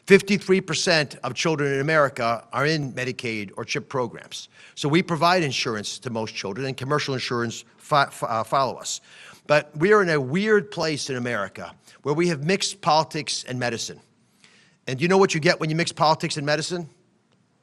53% of children in America are in Medicaid or CHIP programs. So we provide insurance to most children, and commercial insurance follow us. But we are in a weird place in America where we have mixed politics and medicine. And you know what you get when you mix politics and medicine?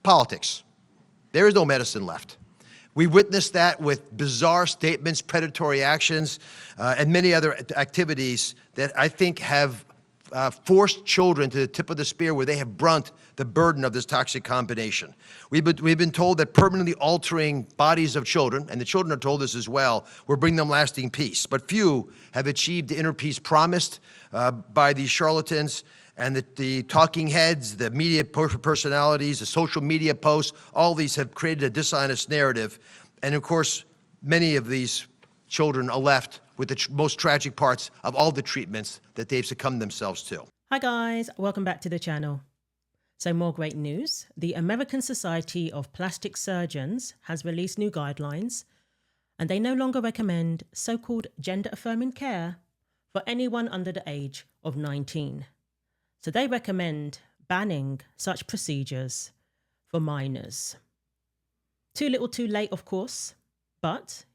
Politics. There is no medicine left. We witnessed that with bizarre statements, predatory actions, and many other activities that I think have forced children to the tip of the spear where they have brunt the burden of this toxic combination. We've been told that permanently altering bodies of children, and the children are told this as well, will bring them lasting peace. But few have achieved the inner peace promised by these charlatans, and the talking heads, the media personalities, the social media posts, all these have created a dishonest narrative. And of course, many of these children are left with the most tragic parts of all the treatments that they've succumbed themselves to. Hi guys, welcome back to the channel. So more great news. The American Society of Plastic Surgeons has released new guidelines, and they no longer recommend so-called gender-affirming care for anyone under the age of 19. So they recommend banning such procedures for minors. Too little too late, of course, but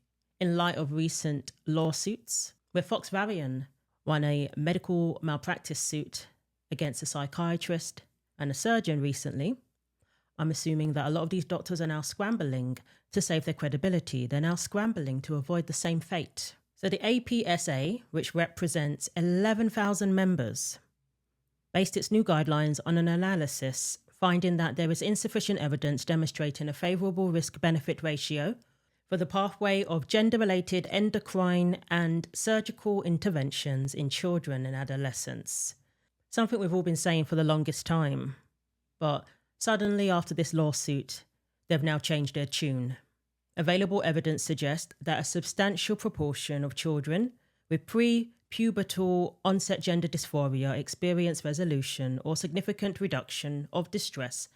in light of recent lawsuits, where Fox Varian won a medical malpractice suit against a psychiatrist and a surgeon recently, I'm assuming that a lot of these doctors are now scrambling to save their credibility. They're now scrambling to avoid the same fate. So the APSA, which represents 11,000 members, based its new guidelines on an analysis finding that there is insufficient evidence demonstrating a favourable risk-benefit ratio for the pathway of gender-related endocrine and surgical interventions in children and adolescents. Something we've all been saying for the longest time. But suddenly after this lawsuit, they've now changed their tune. Available evidence suggests that a substantial proportion of children with pre-pubertal onset gender dysphoria experience resolution or significant reduction of distress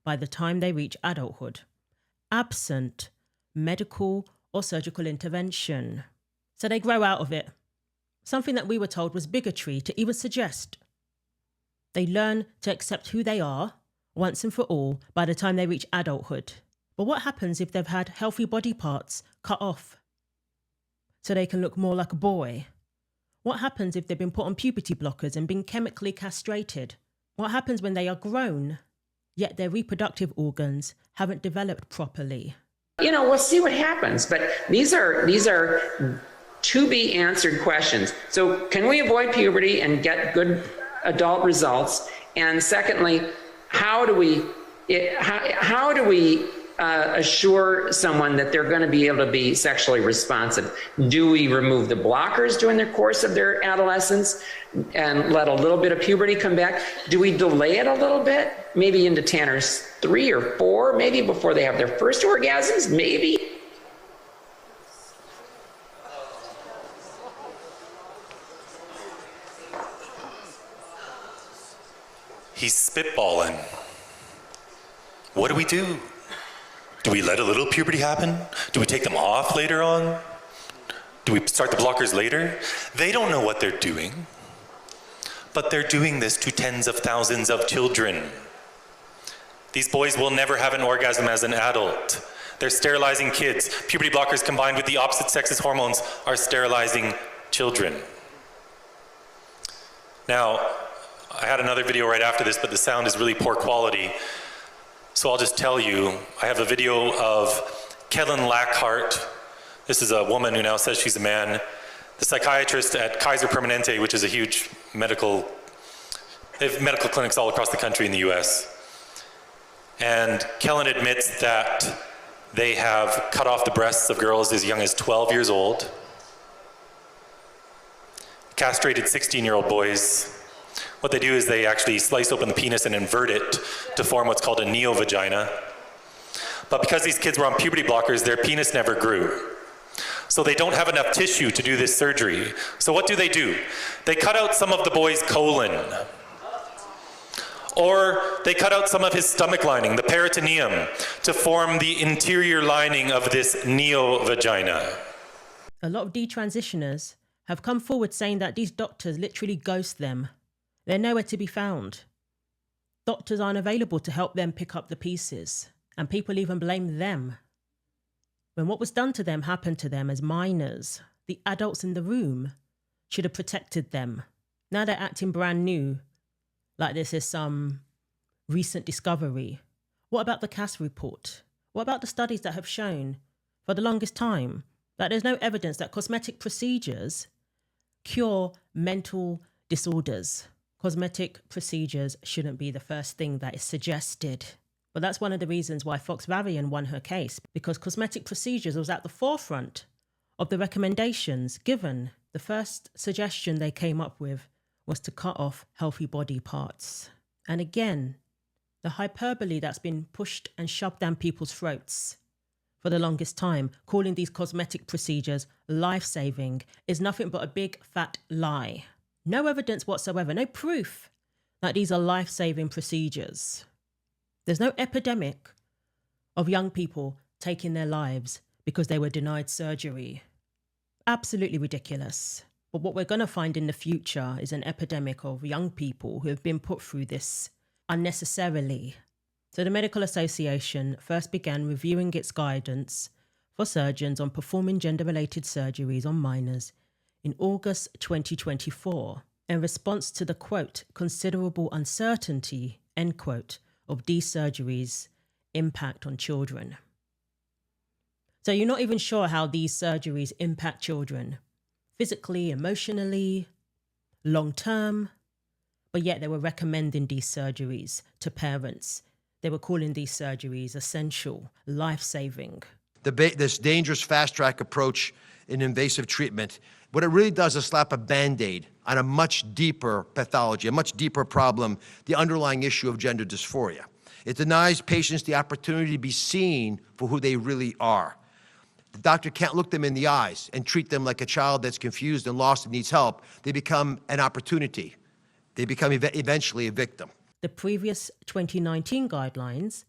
by the time they reach adulthood, absent medical or surgical intervention. So they grow out of it. Something that we were told was bigotry to even suggest. They learn to accept who they are once and for all by the time they reach adulthood. But what happens if they've had healthy body parts cut off so they can look more like a boy? What happens if they've been put on puberty blockers and been chemically castrated? What happens when they are grown, yet their reproductive organs haven't developed properly? You know, we'll see what happens, but these are to be answered questions. So can we avoid puberty and get good adult results? And secondly, how do we assure someone that they're going to be able to be sexually responsive? Do we remove the blockers during the course of their adolescence and let a little bit of puberty come back? Do we delay it a little bit, maybe into Tanner's 3 or 4, maybe before they have their first orgasms? Maybe. He's spitballing. What do we do? Do we let a little puberty happen? Do we take them off later on? Do we start the blockers later? They don't know what they're doing, but they're doing this to tens of thousands of children. These boys will never have an orgasm as an adult. They're sterilizing kids. Puberty blockers combined with the opposite sex's hormones are sterilizing children. Now, I had another video right after this, but the sound is really poor quality. So I'll just tell you, I have a video of Kellen Lackhart. This is a woman who now says she's a man. The psychiatrist at Kaiser Permanente, which is a huge they have medical clinics all across the country in the US. And Kellen admits that they have cut off the breasts of girls as young as 12 years old, castrated 16-year-old boys. What they do is they actually slice open the penis and invert it to form what's called a neo-vagina. But because these kids were on puberty blockers, their penis never grew. So they don't have enough tissue to do this surgery. So what do? They cut out some of the boy's colon. Or they cut out some of his stomach lining, the peritoneum, to form the interior lining of this neo-vagina. A lot of detransitioners have come forward saying that these doctors literally ghost them. They're nowhere to be found. Doctors aren't available to help them pick up the pieces, and people even blame them. When what was done to them happened to them as minors, the adults in the room should have protected them. Now they're acting brand new, like this is some recent discovery. What about the Cass report? What about the studies that have shown, for the longest time, that there's no evidence that cosmetic procedures cure mental disorders? Cosmetic procedures shouldn't be the first thing that is suggested. But that's one of the reasons why Fox Varian won her case, because cosmetic procedures was at the forefront of the recommendations given. The first suggestion they came up with was to cut off healthy body parts. And again, the hyperbole that's been pushed and shoved down people's throats for the longest time, calling these cosmetic procedures life-saving, is nothing but a big fat lie. No evidence whatsoever, no proof that these are life-saving procedures. There's no epidemic of young people taking their lives because they were denied surgery. Absolutely ridiculous. But what we're going to find in the future is an epidemic of young people who have been put through this unnecessarily. So the Medical Association first began reviewing its guidance for surgeons on performing gender-related surgeries on minors in August 2024 in response to the, quote, considerable uncertainty, end quote, of these surgeries' impact on children. So you're not even sure how these surgeries impact children, physically, emotionally, long-term, but yet they were recommending these surgeries to parents. They were calling these surgeries essential, life-saving. This dangerous fast-track approach in invasive treatment, what it really does is slap a Band-Aid on a much deeper pathology, a much deeper problem, the underlying issue of gender dysphoria. It denies patients the opportunity to be seen for who they really are. The doctor can't look them in the eyes and treat them like a child that's confused and lost and needs help. They become an opportunity. They become eventually a victim. The previous 2019 guidelines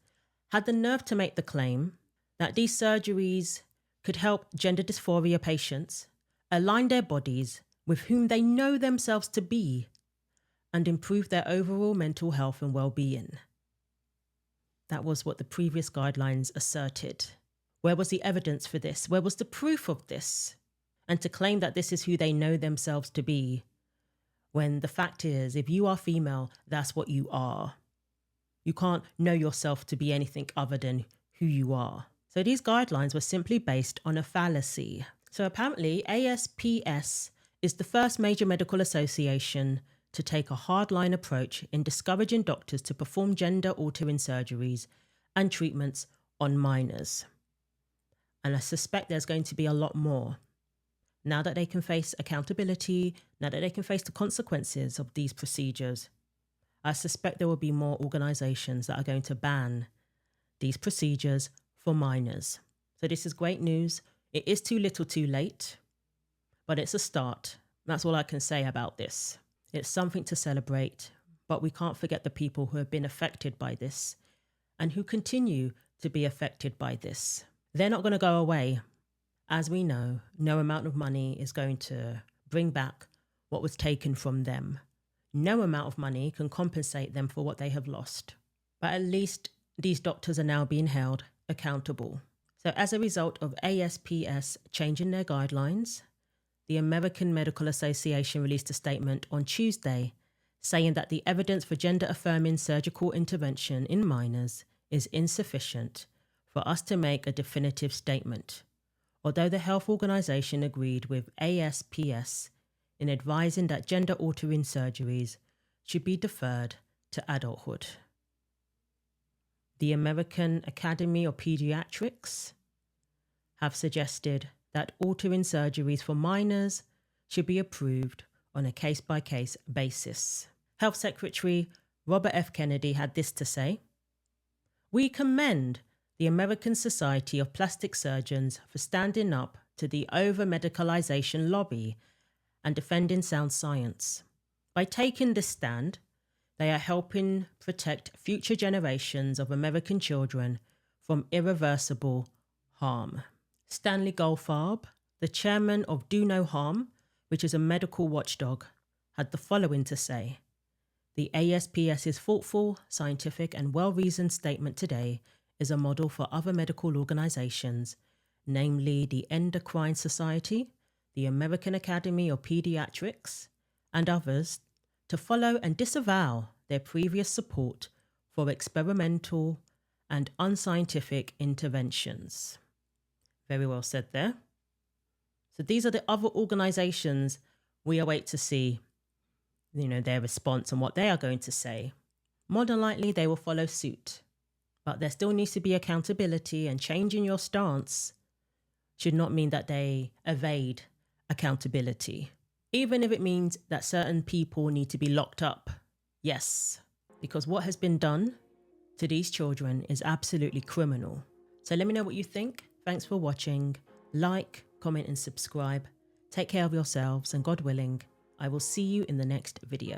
had the nerve to make the claim that these surgeries could help gender dysphoria patients align their bodies with whom they know themselves to be and improve their overall mental health and well-being. That was what the previous guidelines asserted. Where was the evidence for this? Where was the proof of this? And to claim that this is who they know themselves to be, when the fact is, if you are female, that's what you are. You can't know yourself to be anything other than who you are. So these guidelines were simply based on a fallacy. So apparently ASPS is the first major medical association to take a hardline approach in discouraging doctors to perform gender-altering surgeries and treatments on minors. And I suspect there's going to be a lot more. Now that they can face accountability, now that they can face the consequences of these procedures, I suspect there will be more organizations that are going to ban these procedures for minors. So this is great news. It is too little too late, but it's a start. That's all I can say about this. It's something to celebrate, but we can't forget the people who have been affected by this and who continue to be affected by this. They're not going to go away. As we know, no amount of money is going to bring back what was taken from them. No amount of money can compensate them for what they have lost. But at least these doctors are now being held accountable. So as a result of ASPS changing their guidelines, the American Medical Association released a statement on Tuesday saying that the evidence for gender-affirming surgical intervention in minors is insufficient for us to make a definitive statement, although the health organization agreed with ASPS in advising that gender-altering surgeries should be deferred to adulthood. The American Academy of Pediatrics have suggested that altering surgeries for minors should be approved on a case-by-case basis. Health Secretary Robert F. Kennedy had this to say: "We commend the American Society of Plastic Surgeons for standing up to the over-medicalization lobby and defending sound science. By taking this stand, they are helping protect future generations of American children from irreversible harm." Stanley Goldfarb, the chairman of Do No Harm, which is a medical watchdog, had the following to say: The ASPS's thoughtful, scientific, and well-reasoned statement today is a model for other medical organizations, namely the Endocrine Society, the American Academy of Pediatrics, and others, to follow and disavow their previous support for experimental and unscientific interventions. Very well said there. So these are the other organizations we await to see, their response and what they are going to say. More than likely, they will follow suit. But there still needs to be accountability, and changing your stance should not mean that they evade accountability, even if it means that certain people need to be locked up. Yes, because what has been done to these children is absolutely criminal. So let me know what you think. Thanks for watching. Like, comment, and subscribe. Take care of yourselves, and God willing, I will see you in the next video.